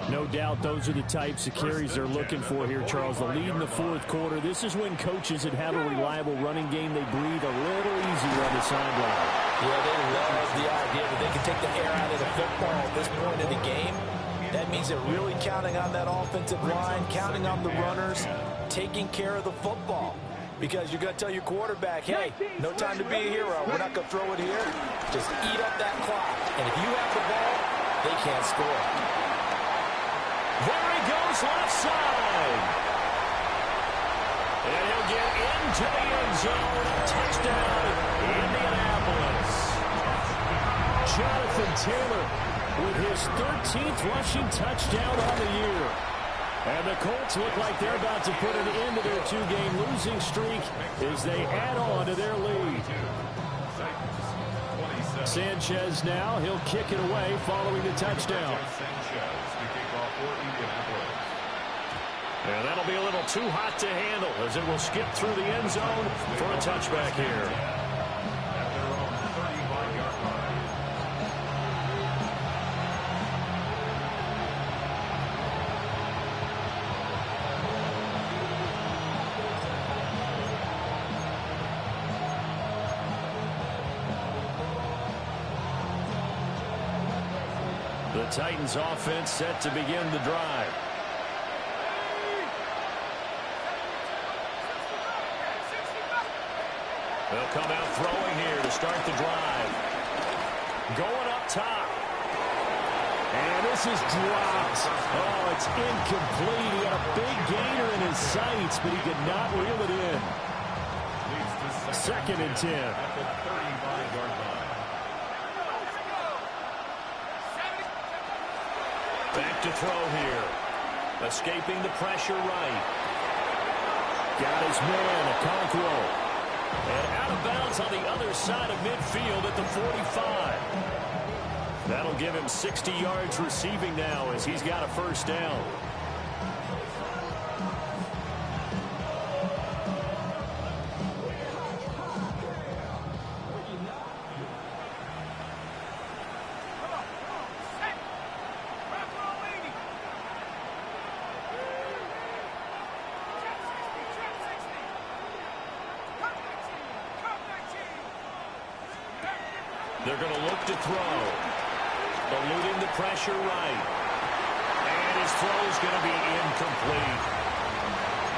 No doubt those are the types of carries they're looking for here, Charles. The lead in the 4th quarter. This is when coaches that have a reliable running game, they breathe a little easier on the sideline. Yeah, they love the idea that they can take the air out of the football at this point in the game. That means they're really counting on that offensive line, counting on the runners, taking care of the football. Because you're going to tell your quarterback, hey, no time to be a hero. We're not going to throw it here. Just eat up that clock. And if you have the ball, they can't score. There he goes left side. And he'll get into the end zone. Touchdown, Indianapolis. Jonathan Taylor with his 13th rushing touchdown on the year. And the Colts look like they're about to put an end to their two-game losing streak as they add on to their lead. Sanchez now, he'll kick it away following the touchdown. And that'll be a little too hot to handle as it will skip through the end zone for a touchback here. The Titans offense set to begin the drive. They'll come out throwing here to start the drive. Going up top. And this is dropped. Oh, it's incomplete. He had a big gainer in his sights, but he could not reel it in. 2nd and 10. At the 35-yard line. Back to throw here. Escaping the pressure right. Got his man, Okonkwo. And out of bounds on the other side of midfield at the 45. That'll give him 60 yards receiving now as he's got a first down. They're going to look to throw. Eluding the pressure right. And his throw is going to be incomplete.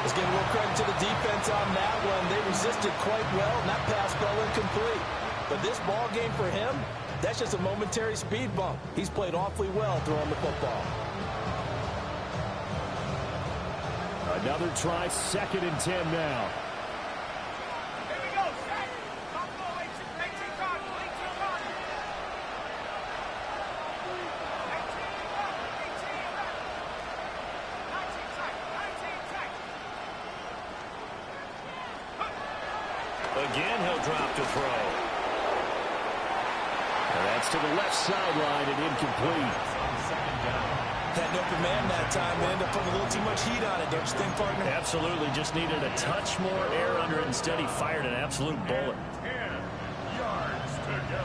Let's give a little credit to the defense on that one. They resisted quite well, and that pass fell incomplete. But this ball game for him, that's just a momentary speed bump. He's played awfully well throwing the football. Another try, 2nd and 10 now. Again, he'll drop to throw. And that's to the left sideline and incomplete. Had no command that time, and ended up putting a little too much heat on it, don't you think, partner? Absolutely. Just needed a touch more air under it. Instead, he fired an absolute bullet. 10 yards to go.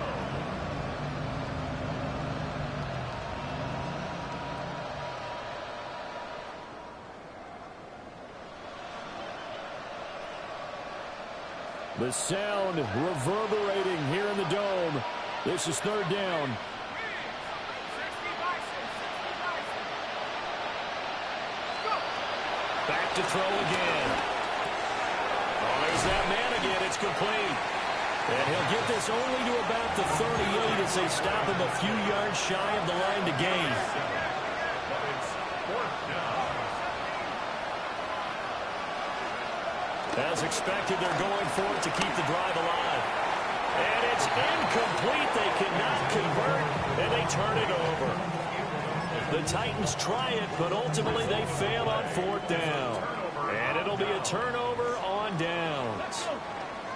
The sound reverberating here in the dome. This is 3rd down. Back to throw again. Oh, there's that man again. It's complete. And he'll get this only to about the 38 as they stop him a few yards shy of the line to gain. But it's 4th down. As expected, they're going for it to keep the drive alive. And it's incomplete. They cannot convert, and they turn it over. The Titans try it, but ultimately they fail on 4th down. And it'll be a turnover on downs.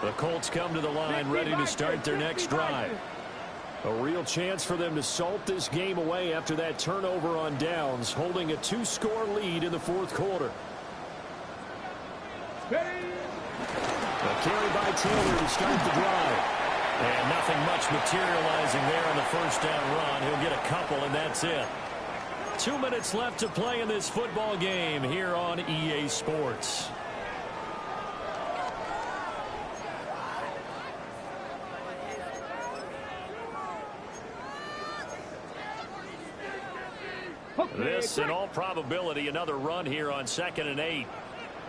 The Colts come to the line ready to start their next drive. A real chance for them to salt this game away after that turnover on downs, holding a 2-score lead in the 4th quarter. A carry by Taylor to start the drive. And nothing much materializing there on the first down run. He'll get a couple, and that's it. 2 minutes left to play in this football game here on EA Sports. This, in all probability, another run here on 2nd and 8.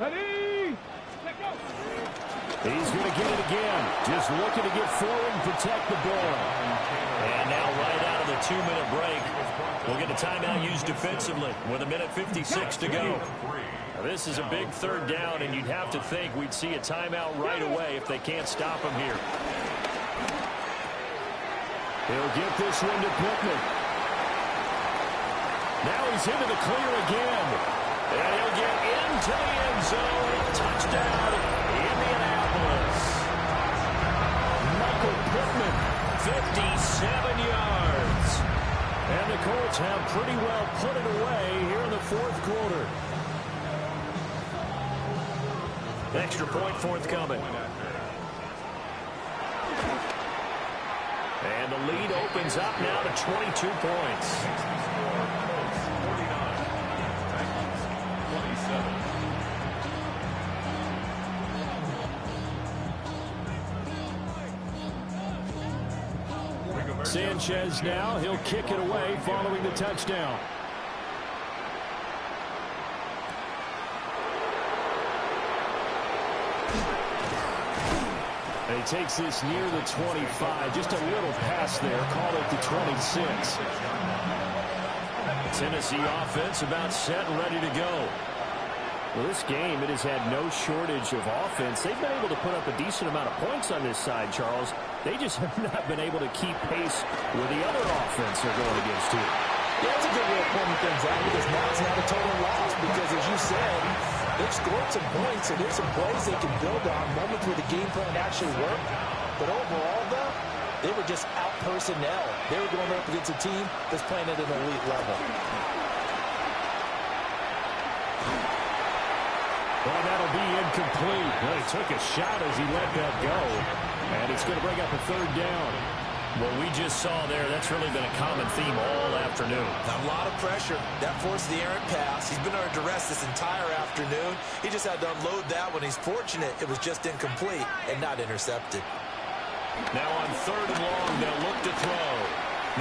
Ready? He's going to get it again. Just looking to get forward and protect the ball. And now right out of the 2-minute break, we'll get a timeout used defensively with 1:56 to go. Now, this is a big 3rd down, and you'd have to think we'd see a timeout right away if they can't stop him here. He'll get this one to Pittman. Now he's into the clear again. And he'll get into the end zone. Touchdown, Indianapolis. Michael Pittman, 57 yards. And the Colts have pretty well put it away here in the fourth quarter. Extra point forthcoming. And the lead opens up now to 22 points. 27. Sanchez now, he'll kick it away following the touchdown. And he takes this near the 25. Just a little pass there. Call it the 26. Tennessee offense about set and ready to go. Well, this game, it has had no shortage of offense. They've been able to put up a decent amount of points on this side, Charles. They just have not been able to keep pace with the other offense they're going against here. Yeah, that's a good way of pointing things out because now it's not a total loss because, as you said, they've scored some points, and there's some plays they can build on, moments where the game plan actually worked. But overall, though, they were just out personnel. They were going up against a team that's playing at an elite level. Well, that'll be incomplete. Well, he took a shot as he let that go. And it's going to bring up a third down. What we just saw there, that's really been a common theme all afternoon. A lot of pressure. That forced the errant pass. He's been under duress this entire afternoon. He just had to unload that when he's fortunate. It was just incomplete and not intercepted. Now on third and long, they'll look to throw.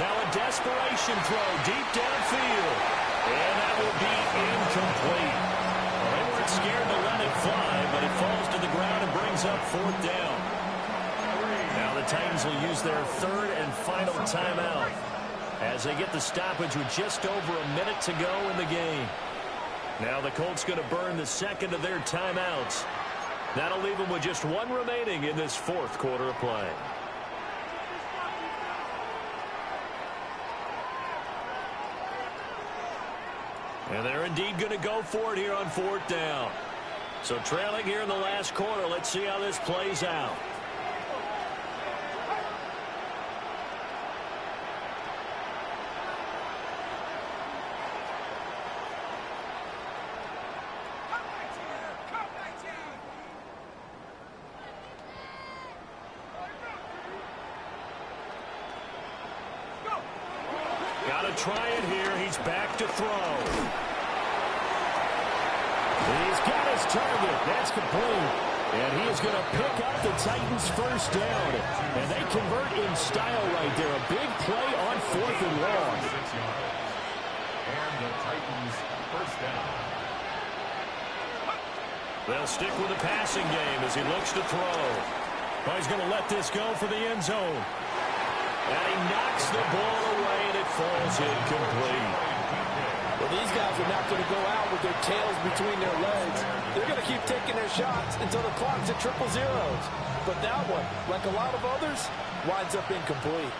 Now a desperation throw deep downfield. And that will be incomplete. Well, they weren't scared to let it fly, but it falls to the ground and brings up fourth down. Now the Titans will use their third and final timeout as they get the stoppage with just over a minute to go in the game. Now the Colts going to burn the second of their timeouts. That'll leave them with just one remaining in this fourth quarter of play. And they're indeed going to go for it here on fourth down. So trailing here in the last quarter, let's see how this plays out. Try it here. He's back to throw. He's got his target. That's complete. And he is going to pick up the Titans' first down. And they convert in style right there. A big play on fourth and long. And the Titans first down. They'll stick with the passing game as he looks to throw. Well, he's going to let this go for the end zone. And he knocks the ball away, and it falls incomplete. Well, these guys are not going to go out with their tails between their legs. They're going to keep taking their shots until the clock's at triple zeros. But that one, like a lot of others, winds up incomplete.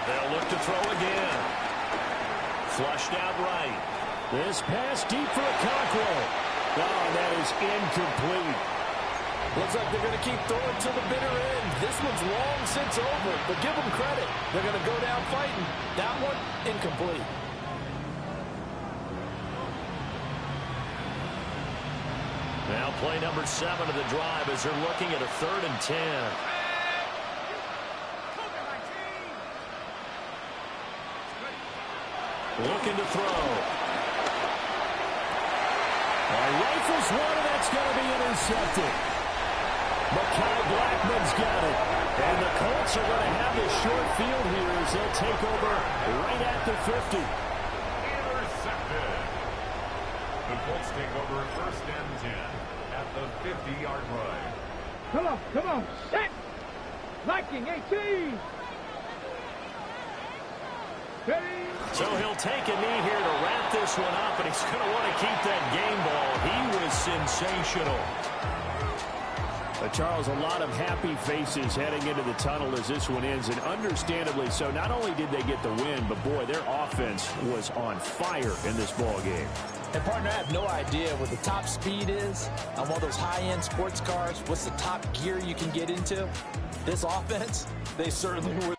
They'll look to throw again. Flushed out right. This pass deep for a Cockrell. Oh, that is incomplete. Looks like they're going to keep throwing to the bitter end. This one's long since over, but give them credit. They're going to go down fighting. That one, incomplete. Now play number 7 of the drive as they're looking at a 3rd and 10. Looking to throw. Rifles one, and that's going to be intercepted. Mekhi Blackman's got it. And the Colts are going to have this short field here as they'll take over right at the 50. Intercepted. The Colts take over 1st and 10 at the 50-yard line. Come on, set! Liking 18! So he'll take a knee here to wrap this one up, and he's going to want to keep that game ball. He was sensational. Charles, a lot of happy faces heading into the tunnel as this one ends, and understandably so. Not only did they get the win, but, boy, their offense was on fire in this ball game. And, partner, I have no idea what the top speed is on one of those high-end sports cars. What's the top gear you can get into? This offense, they certainly were.